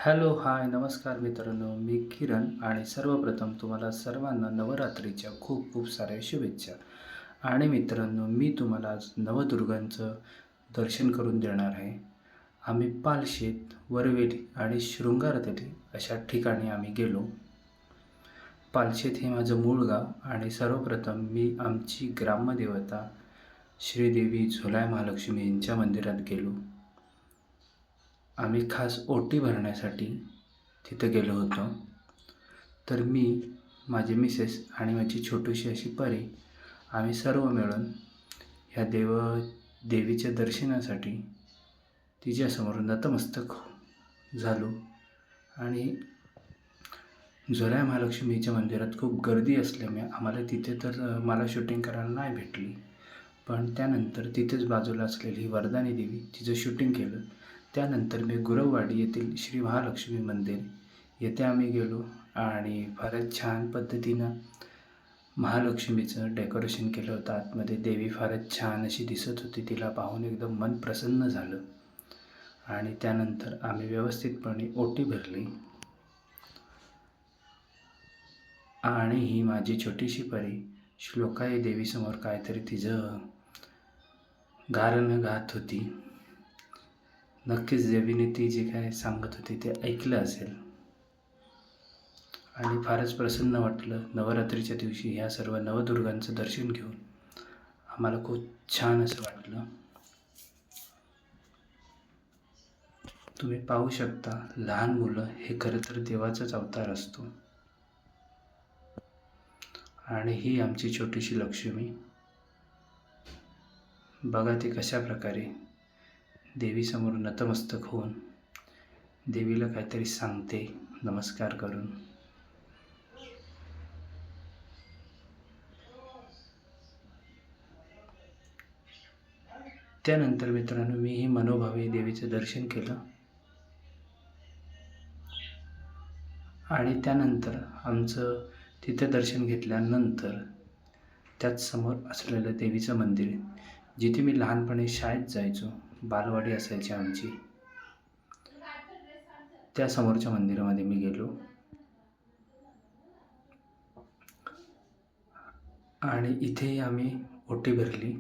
Hello, हाय, नमस्कार मित्रांनो. मी किरण आणि सर्वप्रथम तुम्हाला सर्वांना नवरात्रीच्या खूप खूप साऱ्या शुभेच्छा. आणि मित्रांनो, मी तुम्हाला आज नवदुर्गांचं दर्शन करून देणार आहे. आम्ही पालशेत, वरवेली आणि शृंगारदेवी अशा ठिकाणी आम्ही गेलो. पालशेत हे माझं मूळ गाव आणि सर्वप्रथम मी आमची ग्रामदेवता श्रीदेवी झुलाय महालक्ष्मी यांच्या मंदिरात गेलो. आम्ही खास ओटी भरण्यासाठी तिथं गेलो होतो. तर मी, माझी मिसेस आणि माझी छोटीशी अशी परी आम्ही सर्व मिळून ह्या देवीच्या दर्शनासाठी तिच्यासमोर नतमस्तक झालो. आणि झुलाय महालक्ष्मीच्या मंदिरात खूप गर्दी असल्यामुळे आम्हाला तिथे तर मला शूटिंग करायला नाही भेटली. पण त्यानंतर तिथेच बाजूला असलेली वरदानी देवी तिचं शूटिंग केलं. त्यानंतर मी गुरववाडी येथील श्री महालक्ष्मी मंदिर येथे आम्ही गेलो आणि फारच छान पद्धतीनं महालक्ष्मीचं डेकोरेशन केलं होतं. आतमध्ये देवी फारच छान अशी दिसत होती. तिला पाहून एकदम मन प्रसन्न झालं. आणि त्यानंतर आम्ही व्यवस्थितपणे ओटी भरली. आणि ही माझी छोटीशी परी श्लोकाई देवीसमोर काहीतरी तिचं गाणं गात होती. नक्कीच देवीने ती जे काय सांगत होती ते ऐकलं असेल आणि फारच प्रसन्न वाटलं. नवरात्रीच्या दिवशी ह्या सर्व नवदुर्गांचं दर्शन घेऊन आम्हाला खूप छान असं वाटलं. तुम्ही पाहू शकता, लहान मुलं हे खरं तर देवाचाच अवतार असतो. आणि ही आमची छोटीशी लक्ष्मी बघा, ती कशा प्रकारे देवीसमोर नतमस्तक होऊन देवीला काहीतरी सांगते नमस्कार करून. त्यानंतर मित्रांनो, मी ही मनोभावे देवीचं दर्शन केलं. आणि त्यानंतर आमचं तिथे दर्शन घेतल्यानंतर त्याच समोर असलेलं देवीचं मंदिर, जिथे मी लहानपणी शाळेत जायचो, बालवाडी असायची आमची, त्या समोरच्या मंदिरामध्ये मी गेलो. आणि इथेही आम्ही ओटी भरली.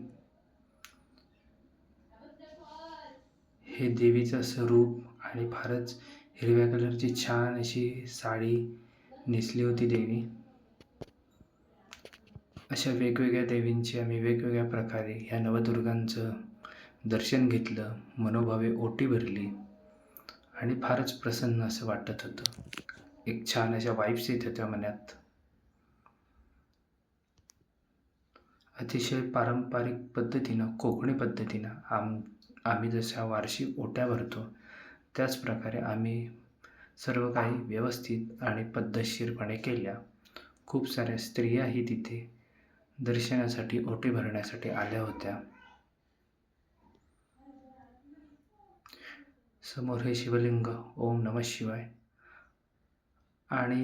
हे देवीचं असं रूप आणि फारच हिरव्या कलरची छान अशी साडी नेसली होती देवी. अशा वेगवेगळ्या देवींची आम्ही वेगवेगळ्या प्रकारे ह्या नवदुर्गांचं दर्शन घेतलं, मनोभावे ओटी भरली आणि फारच प्रसन्न असं वाटत होतं. एक छान अशा वाईब्स येत होत्या मनात. अतिशय पारंपरिक पद्धतीनं, कोकणी पद्धतीनं आम्ही जशा वार्षिक ओट्या भरतो त्याच प्रकारे आम्ही सर्व काही व्यवस्थित आणि पद्धतशीरपणे केल्या. खूप साऱ्या स्त्रियाही तिथे दर्शनासाठी, ओटी भरण्यासाठी आल्या होत्या. समोर हे शिवलिंग, ओम नमः शिवाय. आणि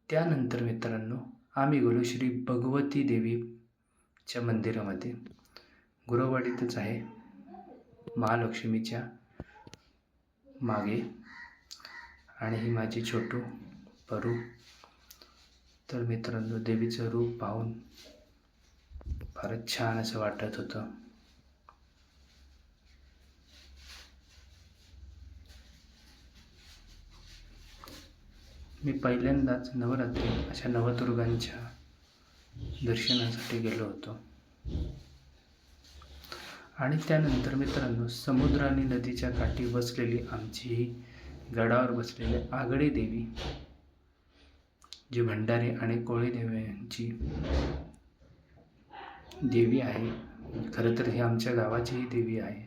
त्यानंतर मित्रांनो, आम्ही गेलो श्री भगवती देवीच्या मंदिरामध्ये. गुरववाडीतच आहे, महालक्ष्मीच्या मागे. आणि ही माझी छोटू परू. तर मित्रांनो, देवीचं रूप पाहून फारच छान असं वाटत होतं. मी पहिल्यांदाच नवरात्री अशा नवदुर्गांच्या दर्शनासाठी गेलो होतो. आणि त्यानंतर मित्रांनो, समुद्र आणि नदीच्या काठी बसलेली आमची ही गडावर बसलेली आगडी देवी, जी भंडारी आणि कोळी देवींची देवी आहे. खरं तर ही आमच्या गावाचीही देवी आहे.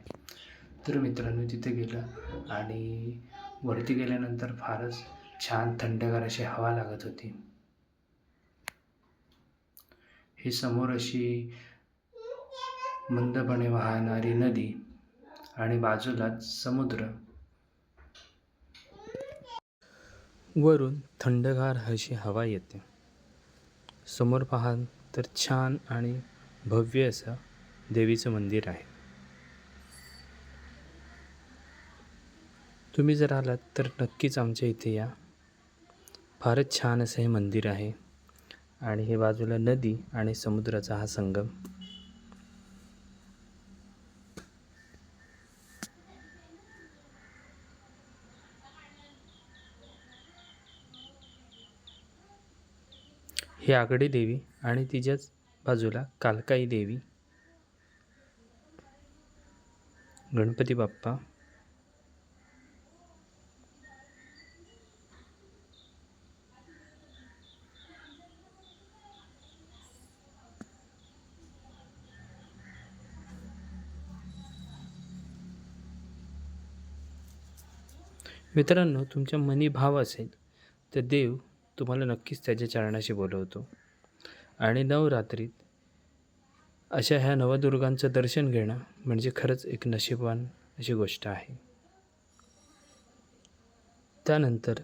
तर मित्रांनो, तिथे गेलं आणि वरती गेल्यानंतर फारच छान थंडगार अशी हवा लागत होती. ही समोर अशी मंदपणे वाहणारी नदी आणि बाजूलाच समुद्र. वरून थंडगार अशी हवा येते. समोर पाहाल तर छान आणि भव्य असं देवीचं मंदिर आहे. तुम्ही जर आलात तर नक्कीच आमच्या इथे या. फारच छान असं हे मंदिर आहे आणि हे बाजूला नदी आणि समुद्राचा हा संगम. ही आगडी देवी आणि तिच्याच बाजूला कालकाई देवी, गणपती बाप्पा, मित्रांनो, तुमच्या मनी भाव असेल तर देव तुम्हाला नक्कीच त्याच्या चरणाशी बोलवतो आणि नवरात्रीत अशा ह्या नवदुर्गांचं दर्शन घेणं म्हणजे खरंच एक नशीबवान अशी गोष्ट आहे. त्यानंतर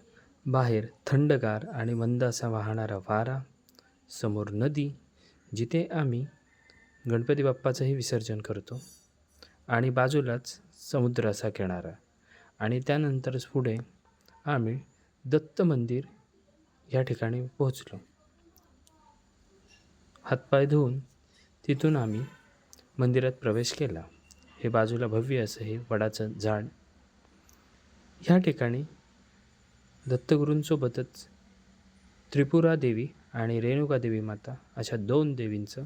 बाहेर थंडगार आणि मंद असा वाहणारा वारा, समोर नदी जिथे आम्ही गणपती बाप्पाचंही विसर्जन करतो आणि बाजूलाच समुद्र असा किनारा आणि त्यानंतरच पुढे आम्ही दत्त मंदिर या ठिकाणी पोहोचलो. हातपाय धुवून तिथून आम्ही मंदिरात प्रवेश केला. हे बाजूला भव्य असं हे वडाचं झाड. ह्या ठिकाणी दत्तगुरूंसोबतच त्रिपुरा देवी आणि रेणुका देवी माता अशा 2 देवींचं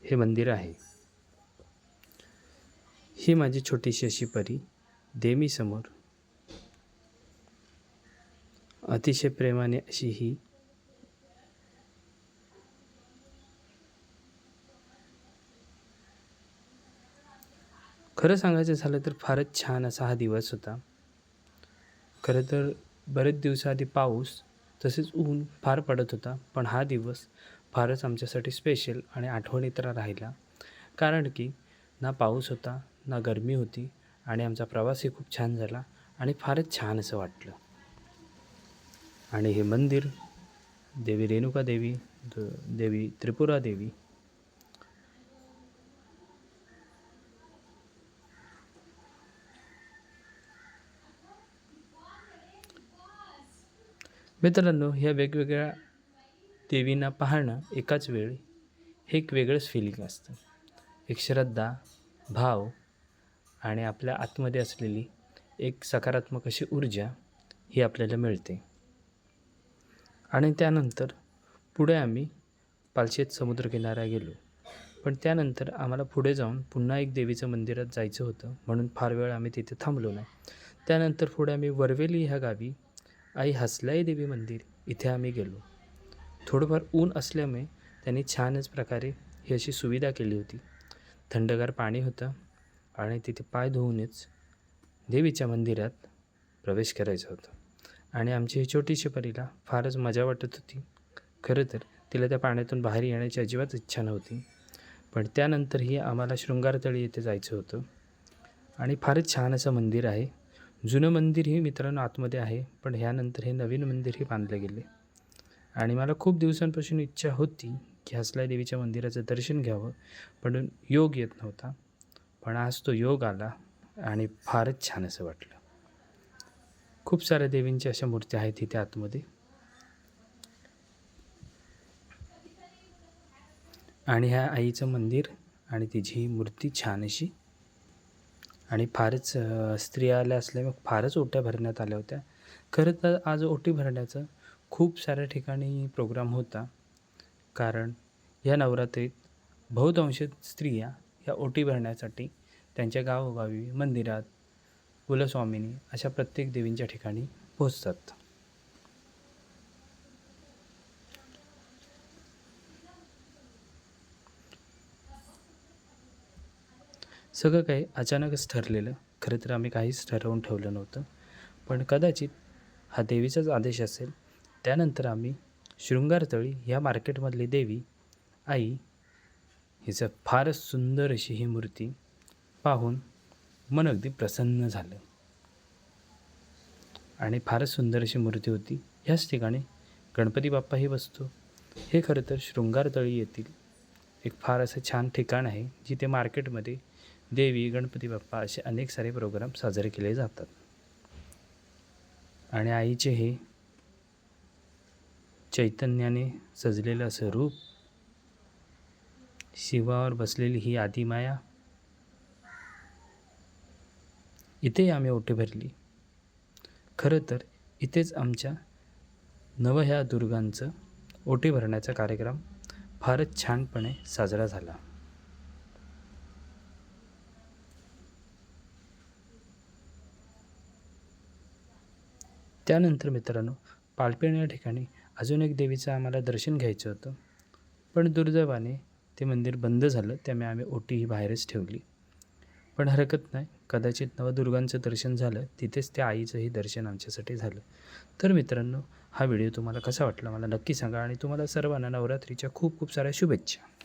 हे मंदिर आहे. ही माझी छोटीशी अशी परी देवीसमोर अतिशय प्रेमाने अशी ही खरं सांगायचं झालं तर फारच छान असा हा दिवस होता. खरं तर बरेच दिवसाआधी पाऊस तसेच ऊन फार पडत होता, पण हा दिवस फारच आमच्यासाठी स्पेशल आणि आठवणीत राहिला. कारण की ना पाऊस होता, ना गरमी होती आणि आमचा प्रवासही खूप छान झाला आणि फारच छान असं वाटलं. आणि हे मंदिर देवी रेणुका देवी, देवी त्रिपुरा देवी, मित्रांनो, ह्या वेगवेगळ्या देवींना पाहणं एकाच वेळी हे एक वेगळंच फिलिंग असतं. एक श्रद्धा, भाव आणि आपल्या आतमध्ये असलेली एक सकारात्मक अशी ऊर्जा ही आपल्याला मिळते. आणि त्यानंतर पुढे आम्ही पालशेत समुद्रकिनारा गेलो. पण त्यानंतर आम्हाला पुढे जाऊन पुन्हा एक देवीचं मंदिरात जायचं होतं, म्हणून फार वेळ आम्ही तिथे थांबलो नाही. त्यानंतर पुढे आम्ही वरवेली ह्या गावी आई हसलाई देवी मंदिर इथे आम्ही गेलो. थोडंफार ऊन असल्यामुळे त्यांनी छानच प्रकारे ही अशी सुविधा केली होती. थंडगार पाणी होतं आणि तिथे पाय धुवूनच देवीच्या मंदिरात प्रवेश करायचा होता. आणि आमची ही छोटीशी परीला फारच मजा वाटत होती. खरं तर तिला त्या पाण्यातून बाहेर येण्याची अजिबात इच्छा नव्हती. पण त्यानंतरही आम्हाला शृंगारतळी येथे जायचं होतं आणि फारच छान असं मंदिर आहे. जुनं मंदिरही मित्रांनो आतमध्ये आहे, पण ह्यानंतर हे नवीन मंदिरही बांधले गेले आणि मला खूप दिवसांपासून इच्छा होती की हसलाई देवीच्या मंदिराचं दर्शन घ्यावं, पण योग येत नव्हता. पण आज तो योग आला आणि फारच छान असं वाटलं. खूप साऱ्या देवींच्या अशा मूर्त्या आहेत इथे आतमध्ये आणि ह्या आईचं मंदिर आणि तिची ही मूर्ती छान अशी आणि फारच स्त्रिया आल्या असल्यामुळे फारच ओट्या भरण्यात आल्या होत्या. खरं तर आज ओटी भरण्याचं खूप साऱ्या ठिकाणी प्रोग्राम होता, कारण या नवरात्रीत बहुतांश स्त्रिया या ओटी भरण्यासाठी त्यांच्या गावोगावी मंदिरात, कुलस्वामिनी अशा प्रत्येक देवींच्या ठिकाणी पोहोचतात. सगळं काही अचानकच ठरलेलं. खरं तर आम्ही काहीच ठरवून ठेवलं नव्हतं, पण कदाचित हा देवीचाच आदेश असेल. त्यानंतर आम्ही शृंगारतळी ह्या मार्केटमधली देवी आई हिचं फारच सुंदर अशी ही मूर्ती पाहून मन अगदी प्रसन्न झालं आणि फारच सुंदर अशी मूर्ती होती. ह्याच ठिकाणी गणपती बाप्पाही बसतो. हे खरं तर शृंगारतळी येथील एक फार असं छान ठिकाण आहे, जिथे मार्केटमध्ये देवी, गणपती बाप्पा असे अनेक सारे प्रोग्राम साजरे केले जातात. आणि आईचे हे चैतन्याने सजलेलं असं रूप, शिवावर बसलेली ही आदिमाया, इथे आम्ही ओटी भरली. खरं तर इथेच आमच्या नवह्या दुर्गांचं ओटी भरण्याचा कार्यक्रम फारच छानपणे साजरा झाला. त्यानंतर मित्रांनो, पालपेण या ठिकाणी अजून एक देवीचं आम्हाला दर्शन घ्यायचं होतं, पण दुर्दैवाने ते मंदिर बंद झालं. त्यामुळे आम्ही ओटी ही बाहेरच ठेवली. पण हरकत नाही, कदाचित नवदुर्गांचं दर्शन झालं, तिथेच त्या आईचंही दर्शन आमच्यासाठी झालं. तर मित्रांनो, हा व्हिडिओ तुम्हाला कसा वाटला मला नक्की सांगा आणि तुम्हाला सर्वांना नवरात्रीच्या खूप खूप साऱ्या शुभेच्छा.